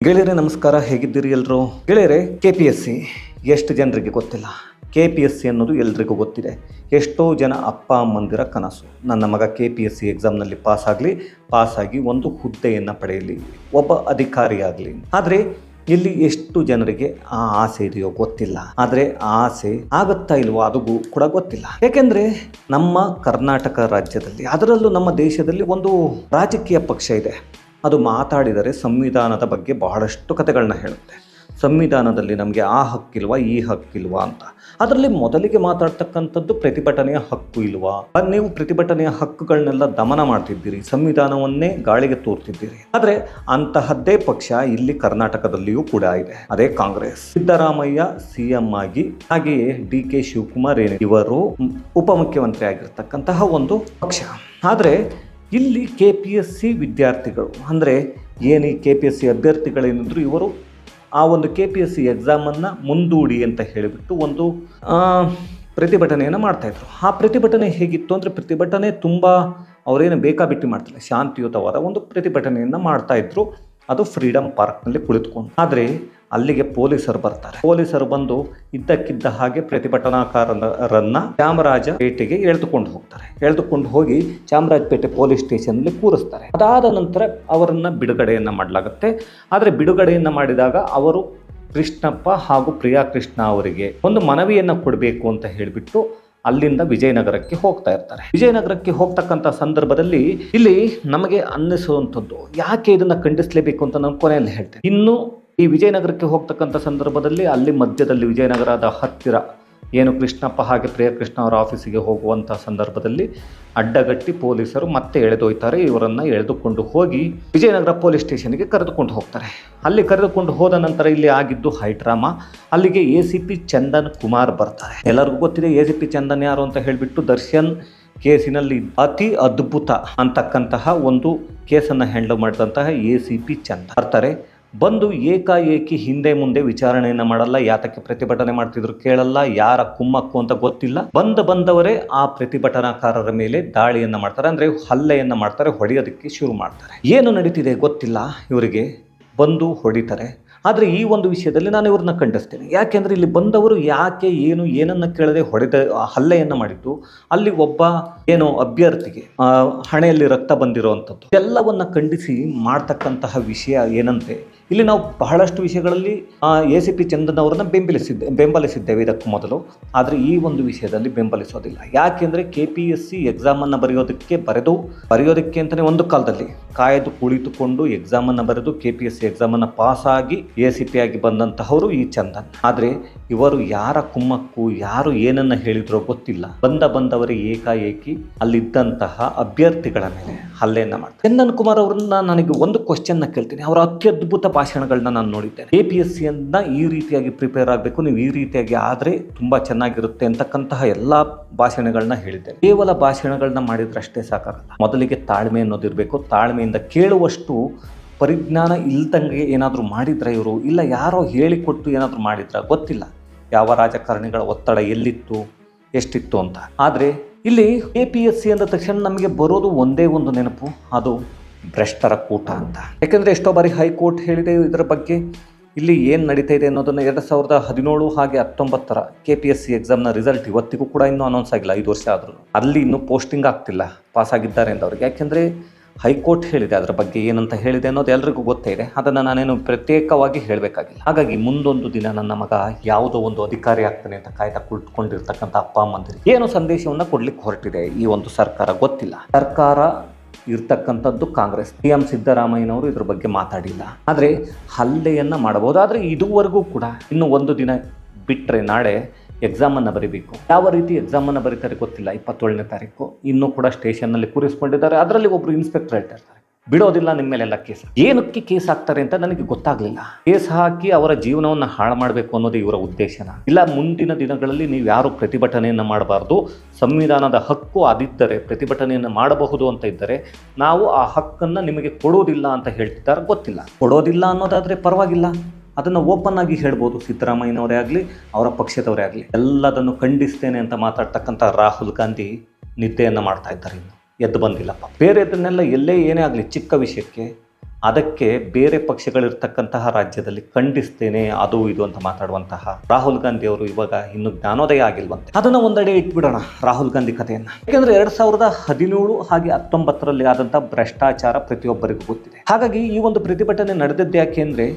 ಗೆಳೆಯರೆ ನಮಸ್ಕಾರ, ಹೇಗಿದ್ದೀರಿ ಎಲ್ಲರೂ? ಗೆಳೆಯರೆ, KPSC ಎಷ್ಟು ಜನರಿಗೆ ಗೊತ್ತಿಲ್ಲ? KPSC ಅನ್ನೋದು ಎಲ್ರಿಗೂ ಗೊತ್ತಿದೆ. ಎಷ್ಟೋ ಜನ ಅಪ್ಪ ಅಮ್ಮಂದಿರ ಕನಸು, ನನ್ನ ಮಗ KPSC ಎಕ್ಸಾಮ್ನಲ್ಲಿ ಪಾಸಾಗಿ ಒಂದು ಹುದ್ದೆಯನ್ನು ಪಡೆಯಲಿ, ಒಬ್ಬ ಅಧಿಕಾರಿಯಾಗಲಿ. ಆದರೆ ಇಲ್ಲಿ ಎಷ್ಟು ಜನರಿಗೆ ಆ ಆಸೆ ಇದೆಯೋ ಗೊತ್ತಿಲ್ಲ. ಆದರೆ ಆ ಆಸೆ ಆಗುತ್ತಾ ಇಲ್ವೋ ಅದು ಕೂಡ ಗೊತ್ತಿಲ್ಲ. ಯಾಕೆಂದರೆ ನಮ್ಮ ಕರ್ನಾಟಕ ರಾಜ್ಯದಲ್ಲಿ, ಅದರಲ್ಲೂ ನಮ್ಮ ದೇಶದಲ್ಲಿ ಒಂದು ರಾಜಕೀಯ ಪಕ್ಷ ಇದೆ. ಅದು ಮಾತಾಡಿದರೆ ಸಂವಿಧಾನದ ಬಗ್ಗೆ ಬಹಳಷ್ಟು ಕಥೆಗಳನ್ನ ಹೇಳುತ್ತೆ. ಸಂವಿಧಾನದಲ್ಲಿ ನಮಗೆ ಆ ಹಕ್ಕಿಲ್ವಾ, ಈ ಹಕ್ಕಿಲ್ವಾ ಅಂತ. ಅದರಲ್ಲಿ ಮೊದಲಿಗೆ ಮಾತಾಡ್ತಕ್ಕಂಥದ್ದು ಪ್ರತಿಭಟನೆಯ ಹಕ್ಕು ಇಲ್ವಾ. ನೀವು ಪ್ರತಿಭಟನೆಯ ಹಕ್ಕುಗಳನ್ನೆಲ್ಲ ದಮನ ಮಾಡ್ತಿದ್ದೀರಿ, ಸಂವಿಧಾನವನ್ನೇ ಗಾಳಿಗೆ ತೂರ್ತಿದ್ದೀರಿ. ಆದರೆ ಅಂತಹದ್ದೇ ಪಕ್ಷ ಇಲ್ಲಿ ಕರ್ನಾಟಕದಲ್ಲಿಯೂ ಕೂಡ ಇದೆ, ಅದೇ ಕಾಂಗ್ರೆಸ್. ಸಿದ್ದರಾಮಯ್ಯ CM ಆಗಿ, ಹಾಗೆಯೇ DK ಶಿವಕುಮಾರ್ ಇವರು ಉಪಮುಖ್ಯಮಂತ್ರಿ ಆಗಿರ್ತಕ್ಕಂತಹ ಒಂದು ಪಕ್ಷ. ಆದರೆ ಇಲ್ಲಿ KPSC ವಿದ್ಯಾರ್ಥಿಗಳು ಅಂದರೆ ಏನು KPSC ಅಭ್ಯರ್ಥಿಗಳೇನಿದ್ರು, ಇವರು ಆ ಒಂದು KPSC ಎಕ್ಸಾಮನ್ನು ಮುಂದೂಡಿ ಅಂತ ಹೇಳಿಬಿಟ್ಟು ಒಂದು ಪ್ರತಿಭಟನೆಯನ್ನು ಮಾಡ್ತಾಯಿದ್ರು. ಆ ಪ್ರತಿಭಟನೆ ಹೇಗಿತ್ತು ಅಂದರೆ, ಪ್ರತಿಭಟನೆ ತುಂಬ ಅವರೇನು ಬೇಕಾಬಿಟ್ಟಿ ಮಾಡ್ತಿಲ್ಲ, ಶಾಂತಿಯುತವಾದ ಒಂದು ಪ್ರತಿಭಟನೆಯನ್ನು ಮಾಡ್ತಾಯಿದ್ರು. ಅದು ಫ್ರೀಡಮ್ ಪಾರ್ಕ್ನಲ್ಲಿ ಕುಳಿತುಕೊಂಡು. ಆದರೆ ಅಲ್ಲಿಗೆ ಪೊಲೀಸರು ಬರ್ತಾರೆ. ಪೊಲೀಸರು ಬಂದು ಇದ್ದಕ್ಕಿದ್ದ ಹಾಗೆ ಪ್ರತಿಭಟನಾಕಾರರನ್ನು ಚಾಮರಾಜಪೇಟೆಗೆ ಎಳೆದುಕೊಂಡು ಹೋಗ್ತಾರೆ. ಎಳೆದುಕೊಂಡು ಹೋಗಿ ಚಾಮರಾಜಪೇಟೆ ಪೊಲೀಸ್ ಸ್ಟೇಷನ್ನಲ್ಲಿ ಕೂರಿಸ್ತಾರೆ. ಅದಾದ ನಂತರ ಅವರನ್ನು ಬಿಡುಗಡೆಯನ್ನು ಮಾಡಲಾಗುತ್ತೆ. ಆದರೆ ಬಿಡುಗಡೆಯನ್ನು ಮಾಡಿದಾಗ ಅವರು ಕೃಷ್ಣಪ್ಪ ಹಾಗೂ ಪ್ರಿಯಾ ಕೃಷ್ಣ ಅವರಿಗೆ ಒಂದು ಮನವಿಯನ್ನು ಕೊಡಬೇಕು ಅಂತ ಹೇಳಿಬಿಟ್ಟು ಅಲ್ಲಿಂದ ವಿಜಯನಗರಕ್ಕೆ ಹೋಗ್ತಾ ಇರ್ತಾರೆ. ವಿಜಯನಗರಕ್ಕೆ ಹೋಗ್ತಕ್ಕಂಥ ಸಂದರ್ಭದಲ್ಲಿ ಇಲ್ಲಿ ನಮಗೆ ಅನ್ನಿಸುವಂಥದ್ದು, ಯಾಕೆ ಇದನ್ನು ಖಂಡಿಸಲೇಬೇಕು ಅಂತ ನಾನು ಕೊನೆಯಲ್ಲಿ ಹೇಳ್ತೇನೆ. ಇನ್ನು ಈ ವಿಜಯನಗರಕ್ಕೆ ಹೋಗ್ತಕ್ಕಂಥ ಸಂದರ್ಭದಲ್ಲಿ ಅಲ್ಲಿ ಮಧ್ಯದಲ್ಲಿ ವಿಜಯನಗರದ ಹತ್ತಿರ ಏನು ಕೃಷ್ಣಪ್ಪ ಹಾಗೆ ಪ್ರಿಯಕೃಷ್ಣ ಅವರ ಆಫೀಸಿಗೆ ಹೋಗುವಂಥ ಸಂದರ್ಭದಲ್ಲಿ ಅಡ್ಡಗಟ್ಟಿ ಪೊಲೀಸರು ಮತ್ತೆ ಎಳೆದೊಯ್ತಾರೆ. ಇವರನ್ನು ಎಳೆದುಕೊಂಡು ಹೋಗಿ ವಿಜಯನಗರ ಪೊಲೀಸ್ ಸ್ಟೇಷನ್ಗೆ ಕರೆದುಕೊಂಡು ಹೋಗ್ತಾರೆ. ಅಲ್ಲಿ ಕರೆದುಕೊಂಡು ಹೋದ ನಂತರ ಇಲ್ಲಿ ಆಗಿದ್ದು ಹೈಡ್ರಾಮಾ. ಅಲ್ಲಿಗೆ ACP ಚಂದನ್ ಕುಮಾರ್ ಬರ್ತಾರೆ. ಎಲ್ಲರಿಗೂ ಗೊತ್ತಿದೆ ACP ಚಂದನ್ ಯಾರು ಅಂತ ಹೇಳಿಬಿಟ್ಟು, ದರ್ಶನ್ ಕೇಸಿನಲ್ಲಿ ಅತಿ ಅದ್ಭುತ ಅಂತಕ್ಕಂತಹ ಒಂದು ಕೇಸನ್ನು ಹ್ಯಾಂಡಲ್ ಮಾಡಿದಂತಹ ACP ಚಂದನ್ ಬರ್ತಾರೆ. ಬಂದು ಏಕಾಏಕಿ ಹಿಂದೆ ಮುಂದೆ ವಿಚಾರಣೆಯನ್ನು ಮಾಡಲ್ಲ, ಯಾತಕ್ಕೆ ಪ್ರತಿಭಟನೆ ಮಾಡ್ತಿದ್ರು ಕೇಳಲ್ಲ, ಯಾರ ಕುಮ್ಮಕ್ಕು ಅಂತ ಗೊತ್ತಿಲ್ಲ. ಬಂದವರೇ ಆ ಪ್ರತಿಭಟನಾಕಾರರ ಮೇಲೆ ದಾಳಿಯನ್ನು ಮಾಡ್ತಾರೆ, ಅಂದರೆ ಹಲ್ಲೆಯನ್ನು ಮಾಡ್ತಾರೆ, ಹೊಡೆಯೋದಕ್ಕೆ ಶುರು ಮಾಡ್ತಾರೆ. ಏನು ನಡೀತಿದೆ ಗೊತ್ತಿಲ್ಲ ಇವರಿಗೆ, ಬಂದು ಹೊಡಿತಾರೆ. ಆದರೆ ಈ ಒಂದು ವಿಷಯದಲ್ಲಿ ನಾನು ಇವ್ರನ್ನ ಖಂಡಿಸ್ತೇನೆ. ಯಾಕೆಂದರೆ ಇಲ್ಲಿ ಬಂದವರು ಯಾಕೆ ಏನನ್ನು ಕೇಳದೆ ಹಲ್ಲೆಯನ್ನು ಮಾಡಿದ್ದು, ಅಲ್ಲಿ ಒಬ್ಬ ಏನೋ ಅಭ್ಯರ್ಥಿಗೆ ಹಣೆಯಲ್ಲಿ ರಕ್ತ ಬಂದಿರುವಂಥದ್ದು ಎಲ್ಲವನ್ನ ಖಂಡಿಸಿ ಮಾಡ್ತಕ್ಕಂತಹ ವಿಷಯ ಏನಂತೆ, ಇಲ್ಲಿ ನಾವು ಬಹಳಷ್ಟು ವಿಷಯಗಳಲ್ಲಿ ACP ಚಂದನ್ ಅವರನ್ನು ಬೆಂಬಲಿಸಿದ್ದೇವೆ ಇದಕ್ಕೂ ಮೊದಲು. ಆದರೆ ಈ ಒಂದು ವಿಷಯದಲ್ಲಿ ಬೆಂಬಲಿಸೋದಿಲ್ಲ. ಯಾಕೆಂದರೆ KPSC ಎಕ್ಸಾಮನ್ನು ಬರೆಯೋದಕ್ಕೆ ಅಂತಲೇ ಒಂದು ಕಾಲದಲ್ಲಿ ಕಾಯ್ದು ಕುಳಿತುಕೊಂಡು ಎಕ್ಸಾಮನ್ನು ಬರೆದು KPSC ಎಕ್ಸಾಮನ್ನು ಪಾಸಾಗಿ ACP ಆಗಿ ಬಂದಂತಹವರು ಈ ಚಂದನ್. ಆದರೆ ಇವರು ಯಾರ ಕುಮ್ಮಕ್ಕು, ಯಾರು ಏನನ್ನು ಹೇಳಿದ್ರೋ ಗೊತ್ತಿಲ್ಲ, ಬಂದವರೇ ಏಕಾಏಕಿ ಅಲ್ಲಿದ್ದಂತಹ ಅಭ್ಯರ್ಥಿಗಳ ಮೇಲೆ ಹಲ್ಲೆಯನ್ನು ಮಾಡ್ತಾರೆ. ಚಂದನ್ ಕುಮಾರ್ ಅವರನ್ನ ನನಗೆ ಒಂದು ಕ್ವಶನ್ನ ಕೇಳ್ತೀನಿ. ಅವರ ಅತ್ಯದ್ಭುತ ಭಾಷಣಗಳನ್ನ ನಾನು ನೋಡಿದ್ದೇನೆ. KPSCಯನ್ನು ಈ ರೀತಿಯಾಗಿ ಪ್ರಿಪೇರ್ ಆಗಬೇಕು, ನೀವು ಈ ರೀತಿಯಾಗಿ ಆದರೆ ತುಂಬ ಚೆನ್ನಾಗಿರುತ್ತೆ ಅಂತಕ್ಕಂತಹ ಎಲ್ಲ ಭಾಷಣಗಳನ್ನ ಹೇಳಿದ್ದೇನೆ. ಕೇವಲ ಭಾಷಣಗಳನ್ನ ಮಾಡಿದ್ರೆ ಅಷ್ಟೇ ಸಾಕಾಗಲ್ಲ, ಮೊದಲಿಗೆ ತಾಳ್ಮೆ ಅನ್ನೋದಿರಬೇಕು. ತಾಳ್ಮೆಯಿಂದ ಕೇಳುವಷ್ಟು ಪರಿಜ್ಞಾನ ಇಲ್ದಂಗೆ ಏನಾದರೂ ಮಾಡಿದ್ರೆ ಇವರು, ಇಲ್ಲ ಯಾರೋ ಹೇಳಿಕೊಟ್ಟು ಏನಾದರೂ ಮಾಡಿದ್ರ ಗೊತ್ತಿಲ್ಲ, ಯಾವ ರಾಜಕಾರಣಿಗಳ ಒತ್ತಡ ಎಲ್ಲಿತ್ತು ಎಷ್ಟಿತ್ತು ಅಂತ. ಆದರೆ ಇಲ್ಲಿ KPSC ಅಂದ ತಕ್ಷಣ ನಮಗೆ ಬರೋದು ಒಂದೇ ಒಂದು ನೆನಪು, ಅದು ಭ್ರಷ್ಟರ ಕೂಟ ಅಂತ. ಯಾಕೆಂದರೆ ಎಷ್ಟೋ ಬಾರಿ ಹೈಕೋರ್ಟ್ ಹೇಳಿದೆ ಇದರ ಬಗ್ಗೆ. ಇಲ್ಲಿ ಏನು ನಡೀತಾ ಇದೆ ಅನ್ನೋದನ್ನು 2017 ಹಾಗೆ 19 KPSC ಎಕ್ಸಾಮ್ನ ರಿಸಲ್ಟ್ ಇವತ್ತಿಗೂ ಕೂಡ ಇನ್ನೂ ಅನೌನ್ಸ್ ಆಗಿಲ್ಲ. 5 ವರ್ಷ ಆದರೂ ಅಲ್ಲಿ ಇನ್ನೂ ಪೋಸ್ಟಿಂಗ್ ಆಗ್ತಿಲ್ಲ, ಪಾಸಾಗಿದ್ದಾರೆ ಅಂದವ್ರಿಗೆ. ಯಾಕೆಂದರೆ ಹೈಕೋರ್ಟ್ ಹೇಳಿದೆ ಅದರ ಬಗ್ಗೆ, ಏನಂತ ಹೇಳಿದೆ ಅನ್ನೋದು ಎಲ್ರಿಗೂ ಗೊತ್ತೇ ಇದೆ. ಅದನ್ನು ನಾನೇನು ಪ್ರತ್ಯೇಕವಾಗಿ ಹೇಳಬೇಕಾಗಿಲ್ಲ. ಹಾಗಾಗಿ ಮುಂದೊಂದು ದಿನ ನನ್ನ ಮಗ ಯಾವುದೋ ಒಂದು ಅಧಿಕಾರಿ ಆಗ್ತಾನೆ ಅಂತ ಕಾಯ್ತಾ ಕುಳಿತುಕೊಂಡಿರ್ತಕ್ಕಂಥ ಅಪ್ಪ ಅಮ್ಮಂದಿರಿಗೆ ಏನು ಸಂದೇಶವನ್ನು ಕೊಡ್ಲಿಕ್ಕೆ ಹೊರಟಿದೆ ಈ ಒಂದು ಸರ್ಕಾರ ಗೊತ್ತಿಲ್ಲ. ಸರ್ಕಾರ ಇರ್ತಕ್ಕಂಥದ್ದು ಕಾಂಗ್ರೆಸ್. CM ಸಿದ್ದರಾಮಯ್ಯನವರು ಇದ್ರ ಬಗ್ಗೆ ಮಾತಾಡಿಲ್ಲ. ಆದರೆ ಹಲ್ಲೆಯನ್ನು ಮಾಡಬಹುದು. ಆದರೆ ಇದುವರೆಗೂ ಕೂಡ ಇನ್ನು ಒಂದು ದಿನ ಬಿಟ್ಟರೆ ನಾಳೆ ಎಕ್ಸಾಮನ್ನು ಬರೀಬೇಕು. ಯಾವ ರೀತಿ ಎಕ್ಸಾಮನ್ನು ಬರೀತಾರೆ ಗೊತ್ತಿಲ್ಲ. 27ನೇ ತಾರೀಕು ಇನ್ನೂ ಕೂಡ ಸ್ಟೇಷನ್ನಲ್ಲಿ ಕೂರಿಸ್ಕೊಂಡಿದ್ದಾರೆ. ಅದರಲ್ಲಿ ಒಬ್ಬರು ಇನ್ಸ್ಪೆಕ್ಟರ್ ಹೇಳ್ತಾ ಇರ್ತಾರೆ, ಬಿಡೋದಿಲ್ಲ ನಿಮ್ಮ ಮೇಲೆಲ್ಲ ಕೇಸ್. ಏನಕ್ಕೆ ಕೇಸ್ ಹಾಕ್ತಾರೆ ಅಂತ ನನಗೆ ಗೊತ್ತಾಗಲಿಲ್ಲ. ಕೇಸ್ ಹಾಕಿ ಅವರ ಜೀವನವನ್ನು ಹಾಳು ಮಾಡಬೇಕು ಅನ್ನೋದು ಇವರ ಉದ್ದೇಶನ, ಇಲ್ಲ ಮುಂದಿನ ದಿನಗಳಲ್ಲಿ ನೀವು ಯಾರು ಪ್ರತಿಭಟನೆಯನ್ನು ಮಾಡಬಾರ್ದು, ಸಂವಿಧಾನದ ಹಕ್ಕು ಅದಿದ್ದರೆ ಪ್ರತಿಭಟನೆಯನ್ನು ಮಾಡಬಹುದು ಅಂತ ಇದ್ದರೆ ನಾವು ಆ ಹಕ್ಕನ್ನು ನಿಮಗೆ ಕೊಡೋದಿಲ್ಲ ಅಂತ ಹೇಳ್ತಿದ್ದಾರೆ. ಗೊತ್ತಿಲ್ಲ, ಕೊಡೋದಿಲ್ಲ ಅನ್ನೋದಾದರೆ ಪರವಾಗಿಲ್ಲ, ಅದನ್ನು ಓಪನ್ ಆಗಿ ಹೇಳ್ಬೋದು. ಸಿದ್ದರಾಮಯ್ಯನವರೇ ಆಗಲಿ, ಅವರ ಪಕ್ಷದವರೇ ಆಗಲಿ, ಎಲ್ಲದನ್ನು ಖಂಡಿಸ್ತೇನೆ ಅಂತ ಮಾತಾಡ್ತಕ್ಕಂಥ ರಾಹುಲ್ ಗಾಂಧಿ ನಿದ್ದೆಯನ್ನು ಮಾಡ್ತಾ ಇದ್ದಾರೆ, ಇನ್ನು ಎದ್ದು ಬಂದಿಲ್ಲಪ್ಪ. ಬೇರೆದನ್ನೆಲ್ಲ ಎಲ್ಲೇ ಏನೇ ಆಗಲಿ ಚಿಕ್ಕ ವಿಷಯಕ್ಕೆ ಅದಕ್ಕೆ ಬೇರೆ ಪಕ್ಷಗಳಿರ್ತಕ್ಕಂತಹ ರಾಜ್ಯದಲ್ಲಿ ಖಂಡಿಸ್ತೇನೆ ಅದು ಇದು ಅಂತ ಮಾತಾಡುವಂತಹ ರಾಹುಲ್ ಗಾಂಧಿ ಅವರು ಇವಾಗ ಇನ್ನು ಜ್ಞಾನೋದಯ ಆಗಿಲ್ವಂತೆ. ಅದನ್ನ ಒಂದೆಡೆ ಇಟ್ಬಿಡೋಣ ರಾಹುಲ್ ಗಾಂಧಿ ಕಥೆಯನ್ನ. ಯಾಕೆಂದ್ರೆ 2017 ಹಾಗೆ 19ರಲ್ಲಿ ಆದಂತಹ ಭ್ರಷ್ಟಾಚಾರ ಪ್ರತಿಯೊಬ್ಬರಿಗೂ ಗೊತ್ತಿದೆ. ಹಾಗಾಗಿ ಈ ಒಂದು ಪ್ರತಿಭಟನೆ ನಡೆದಿದ್ದು ಯಾಕೆ ಅಂದ್ರೆ,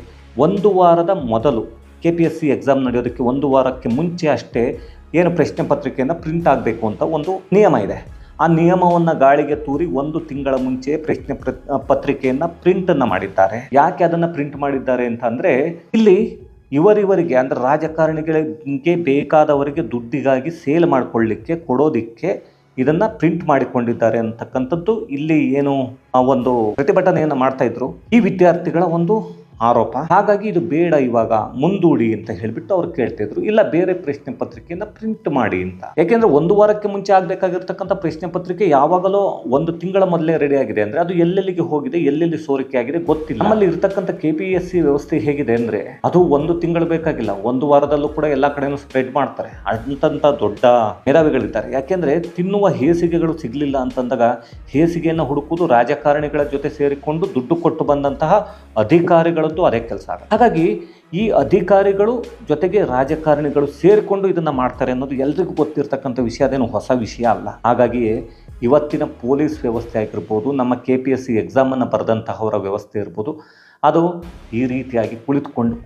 ಒಂದು ವಾರದ ಮೊದಲು KPSC ಎಕ್ಸಾಮ್ ನಡೆಯೋದಕ್ಕೆ ಒಂದು ವಾರಕ್ಕೆ ಮುಂಚೆ ಅಷ್ಟೇ ಏನು ಪ್ರಶ್ನೆ ಪತ್ರಿಕೆಯನ್ನು ಪ್ರಿಂಟ್ ಆಗಬೇಕು ಅಂತ ಒಂದು ನಿಯಮ ಇದೆ. ಆ ನಿಯಮವನ್ನು ಗಾಳಿಗೆ ತೂರಿ 1 ತಿಂಗಳ ಮುಂಚೆ ಪ್ರಶ್ನೆ ಪತ್ರಿಕೆಯನ್ನು ಪ್ರಿಂಟನ್ನು ಮಾಡಿದ್ದಾರೆ. ಯಾಕೆ ಅದನ್ನು ಪ್ರಿಂಟ್ ಮಾಡಿದ್ದಾರೆ ಅಂತ ಅಂದರೆ, ಇಲ್ಲಿ ಇವರಿಗೆ ಅಂದರೆ ರಾಜಕಾರಣಿಗಳಿಗೆ ಬೇಕಾದವರಿಗೆ ದುಡ್ಡಿಗಾಗಿ ಸೇಲ್ ಮಾಡಿಕೊಳ್ಳಿಕ್ಕೆ ಕೊಡೋದಿಕ್ಕೆ ಇದನ್ನು ಪ್ರಿಂಟ್ ಮಾಡಿಕೊಂಡಿದ್ದಾರೆ ಅಂತಕ್ಕಂಥದ್ದು ಇಲ್ಲಿ ಏನು ಒಂದು ಪ್ರತಿಭಟನೆಯನ್ನು ಮಾಡ್ತಾ ಇದ್ರು ಈ ವಿದ್ಯಾರ್ಥಿಗಳ ಒಂದು ಆರೋಪ. ಹಾಗಾಗಿ ಇದು ಬೇಡ, ಇವಾಗ ಮುಂದೂಡಿ ಅಂತ ಹೇಳಿಬಿಟ್ಟು ಅವ್ರು ಕೇಳ್ತಿದ್ರು. ಇಲ್ಲ, ಬೇರೆ ಪ್ರಶ್ನೆ ಪತ್ರಿಕೆಯನ್ನು ಪ್ರಿಂಟ್ ಮಾಡಿ ಅಂತ. ಯಾಕೆಂದ್ರೆ ಒಂದು ವಾರಕ್ಕೆ ಮುಂಚೆ ಆಗಬೇಕಾಗಿರ್ತಕ್ಕಂಥ ಪ್ರಶ್ನೆ ಪತ್ರಿಕೆ ಯಾವಾಗಲೂ 1 ತಿಂಗಳ ಮೊದಲೇ ರೆಡಿ ಆಗಿದೆ ಅಂದ್ರೆ ಅದು ಎಲ್ಲೆಲ್ಲಿಗೆ ಹೋಗಿದೆ, ಎಲ್ಲೆಲ್ಲಿ ಸೋರಿಕೆ ಆಗಿದೆ ಗೊತ್ತಿಲ್ಲ. ನಮ್ಮಲ್ಲಿ ಇರ್ತಕ್ಕಂಥ KPSC ವ್ಯವಸ್ಥೆ ಹೇಗಿದೆ ಅಂದ್ರೆ, ಅದು 1 ತಿಂಗಳು ಬೇಕಾಗಿಲ್ಲ, 1 ವಾರದಲ್ಲೂ ಕೂಡ ಎಲ್ಲಾ ಕಡೆನೂ ಸ್ಪ್ರೆಡ್ ಮಾಡ್ತಾರೆ. ಅಂತಂತ ದೊಡ್ಡ ಮೇಧಾವಿಗಳಿದ್ದಾರೆ. ಯಾಕೆಂದ್ರೆ ತಿನ್ನುವ ಹೇಸಿಗೆಗಳು ಸಿಗ್ಲಿಲ್ಲ ಅಂತಂದಾಗ ಹೇಸಿಗೆಯನ್ನು ಹುಡುಕುವುದು ರಾಜಕಾರಣಿಗಳ ಜೊತೆ ಸೇರಿಕೊಂಡು ದುಡ್ಡು ಕೊಟ್ಟು ಬಂದಂತಹ ಅಧಿಕಾರಿಗಳು ಅದೇ ಕೆಲಸ ಆಗುತ್ತೆ. ಹಾಗಾಗಿ ಈ ಅಧಿಕಾರಿಗಳು ಜೊತೆಗೆ ರಾಜಕಾರಣಿಗಳು ಸೇರಿಕೊಂಡು ಇದನ್ನ ಮಾಡ್ತಾರೆ ಅನ್ನೋದು ಎಲ್ರಿಗೂ ಗೊತ್ತಿರ್ತಕ್ಕಂಥ ವಿಷಯ, ಅದೇನು ಹೊಸ ವಿಷಯ ಅಲ್ಲ. ಹಾಗಾಗಿ ಇವತ್ತಿನ ಪೊಲೀಸ್ ವ್ಯವಸ್ಥೆ ಆಗಿರ್ಬೋದು, ನಮ್ಮ KPSC ಎಕ್ಸಾಮನ್ನು ಬರೆದಂತಹವರ ವ್ಯವಸ್ಥೆ ಇರ್ಬೋದು, ಅದು ಈ ರೀತಿಯಾಗಿ ಕುಳಿತುಕೊಂಡು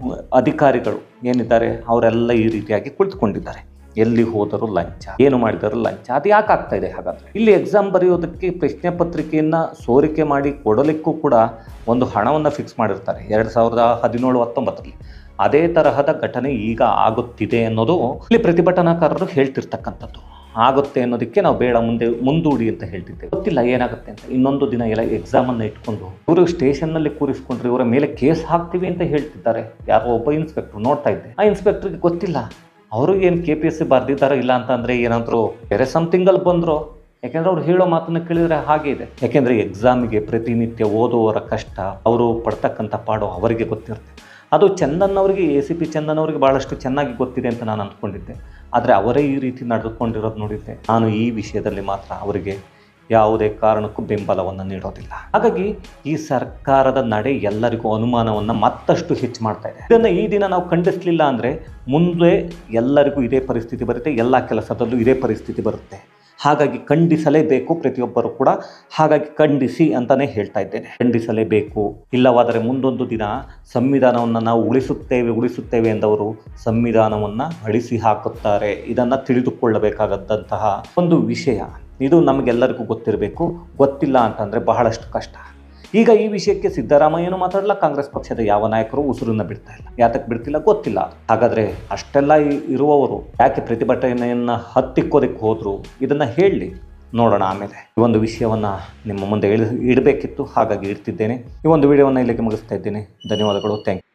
ಅಧಿಕಾರಿಗಳು ಏನಿದ್ದಾರೆ ಅವರೆಲ್ಲ ಈ ರೀತಿಯಾಗಿ ಕುಳಿತುಕೊಂಡಿದ್ದಾರೆ. ಎಲ್ಲಿ ಹೋದರೂ ಲಂಚ, ಏನು ಮಾಡಿದರೂ ಲಂಚ. ಅದು ಯಾಕೆ ಆಗ್ತಾ ಇದೆ ಹಾಗಾದರೆ? ಇಲ್ಲಿ ಎಕ್ಸಾಮ್ ಬರೆಯೋದಕ್ಕೆ ಪ್ರಶ್ನೆ ಪತ್ರಿಕೆಯನ್ನು ಸೋರಿಕೆ ಮಾಡಿ ಕೊಡಲಿಕ್ಕೂ ಕೂಡ ಒಂದು ಹಣವನ್ನು ಫಿಕ್ಸ್ ಮಾಡಿರ್ತಾರೆ 2017-19ರಲ್ಲಿ. ಅದೇ ತರಹದ ಘಟನೆ ಈಗ ಆಗುತ್ತಿದೆ ಅನ್ನೋದು ಇಲ್ಲಿ ಪ್ರತಿಭಟನಾಕಾರರು ಹೇಳ್ತಿರ್ತಕ್ಕಂಥದ್ದು. ಆಗುತ್ತೆ ಅನ್ನೋದಕ್ಕೆ ನಾವು ಬೇಡ ಮುಂದೂಡಿ ಅಂತ ಹೇಳ್ತಿದ್ದೇವೆ. ಗೊತ್ತಿಲ್ಲ ಏನಾಗುತ್ತೆ ಅಂತ. ಇನ್ನೊಂದು ದಿನ ಎಲ್ಲ ಎಕ್ಸಾಮನ್ನು ಇಟ್ಕೊಂಡು ಇವರು ಸ್ಟೇಷನ್ನಲ್ಲಿ ಕೂರಿಸ್ಕೊಂಡ್ರೆ ಇವರ ಮೇಲೆ ಕೇಸ್ ಹಾಕ್ತೀವಿ ಅಂತ ಹೇಳ್ತಿದ್ದಾರೆ. ಯಾರೋ ಒಬ್ಬ ಇನ್ಸ್ಪೆಕ್ಟರ್ ನೋಡ್ತಾ ಇದ್ದೆ. ಆ ಇನ್ಸ್ಪೆಕ್ಟರ್ಗೆ ಗೊತ್ತಿಲ್ಲ ಅವರು ಏನು KPSC ಬರ್ದಿದ್ದಾರೋ ಇಲ್ಲ ಅಂತಂದರೆ ಏನಾದರೂ ಬೇರೆ ಸಮಥಿಂಗಲ್ಲಿ ಬಂದರು. ಯಾಕೆಂದರೆ ಅವ್ರು ಹೇಳೋ ಮಾತನ್ನು ಕೇಳಿದರೆ ಹಾಗೆ ಇದೆ. ಯಾಕೆಂದರೆ ಎಕ್ಸಾಮಿಗೆ ಪ್ರತಿನಿತ್ಯ ಓದುವವರ ಕಷ್ಟ, ಅವರು ಪಡ್ತಕ್ಕಂಥ ಪಾಡು ಅವರಿಗೆ ಗೊತ್ತಿರುತ್ತೆ. ಅದು ಚಂದನ್ ಅವರಿಗೆ, ACP ಚಂದನ್ ಅವರಿಗೆ ಭಾಳಷ್ಟು ಚೆನ್ನಾಗಿ ಗೊತ್ತಿದೆ ಅಂತ ನಾನು ಅಂದ್ಕೊಂಡಿದ್ದೆ. ಆದರೆ ಅವರೇ ಈ ರೀತಿ ನಡೆದುಕೊಂಡಿರೋದು ನೋಡಿದ್ದೆ. ನಾನು ಈ ವಿಷಯದಲ್ಲಿ ಮಾತ್ರ ಅವರಿಗೆ ಯಾವುದೇ ಕಾರಣಕ್ಕೂ ಬೆಂಬಲವನ್ನು ನೀಡೋದಿಲ್ಲ. ಹಾಗಾಗಿ ಈ ಸರ್ಕಾರದ ನಡೆ ಎಲ್ಲರಿಗೂ ಅನುಮಾನವನ್ನು ಮತ್ತಷ್ಟು ಹೆಚ್ಚು ಮಾಡ್ತಾ ಇದೆ. ಇದನ್ನು ಈ ದಿನ ನಾವು ಖಂಡಿಸಲಿಲ್ಲ ಅಂದರೆ ಮುಂದೆ ಎಲ್ಲರಿಗೂ ಇದೇ ಪರಿಸ್ಥಿತಿ ಬರುತ್ತೆ, ಎಲ್ಲ ಕೆಲಸದಲ್ಲೂ ಇದೇ ಪರಿಸ್ಥಿತಿ ಬರುತ್ತೆ. ಹಾಗಾಗಿ ಖಂಡಿಸಲೇಬೇಕು ಪ್ರತಿಯೊಬ್ಬರು ಕೂಡ. ಹಾಗಾಗಿ ಖಂಡಿಸಿ ಅಂತಲೇ ಹೇಳ್ತಾ ಇದ್ದೇನೆ, ಖಂಡಿಸಲೇಬೇಕು. ಇಲ್ಲವಾದರೆ ಮುಂದೊಂದು ದಿನ ಸಂವಿಧಾನವನ್ನು ನಾವು ಉಳಿಸುತ್ತೇವೆ ಎಂದವರು ಸಂವಿಧಾನವನ್ನು ಅಳಿಸಿ ಹಾಕುತ್ತಾರೆ. ಇದನ್ನು ತಿಳಿದುಕೊಳ್ಳಬೇಕಾದಂತಹ ಒಂದು ವಿಷಯ. ಇದು ನಮಗೆಲ್ಲರಿಗೂ ಗೊತ್ತಿರಬೇಕು. ಗೊತ್ತಿಲ್ಲ ಅಂತಂದರೆ ಬಹಳಷ್ಟು ಕಷ್ಟ. ಈಗ ಈ ವಿಷಯಕ್ಕೆ ಸಿದ್ದರಾಮಯ್ಯನೂ ಮಾತಾಡಲ್ಲ, ಕಾಂಗ್ರೆಸ್ ಪಕ್ಷದ ಯಾವ ನಾಯಕರು ಉಸಿರನ್ನ ಬಿಡ್ತಾ ಇಲ್ಲ. ಯಾತಕ್ಕೆ ಬಿಡ್ತಿಲ್ಲ ಗೊತ್ತಿಲ್ಲ. ಹಾಗಾದರೆ ಅಷ್ಟೆಲ್ಲ ಇರುವವರು ಯಾಕೆ ಪ್ರತಿಭಟನೆಯನ್ನು ಹತ್ತಿಕ್ಕೋದಕ್ಕೆ ಹೋದರು? ಇದನ್ನು ಹೇಳಲಿ, ನೋಡೋಣ ಆಮೇಲೆ. ಈ ಒಂದು ವಿಷಯವನ್ನು ನಿಮ್ಮ ಮುಂದೆ ಇಡಬೇಕಿತ್ತು, ಹಾಗಾಗಿ ಇಡ್ತಿದ್ದೇನೆ. ಈ ಒಂದು ವಿಡಿಯೋವನ್ನು ಇಲ್ಲಿಗೆ ಮುಗಿಸ್ತಾ ಇದ್ದೇನೆ. ಧನ್ಯವಾದಗಳು. Thank you.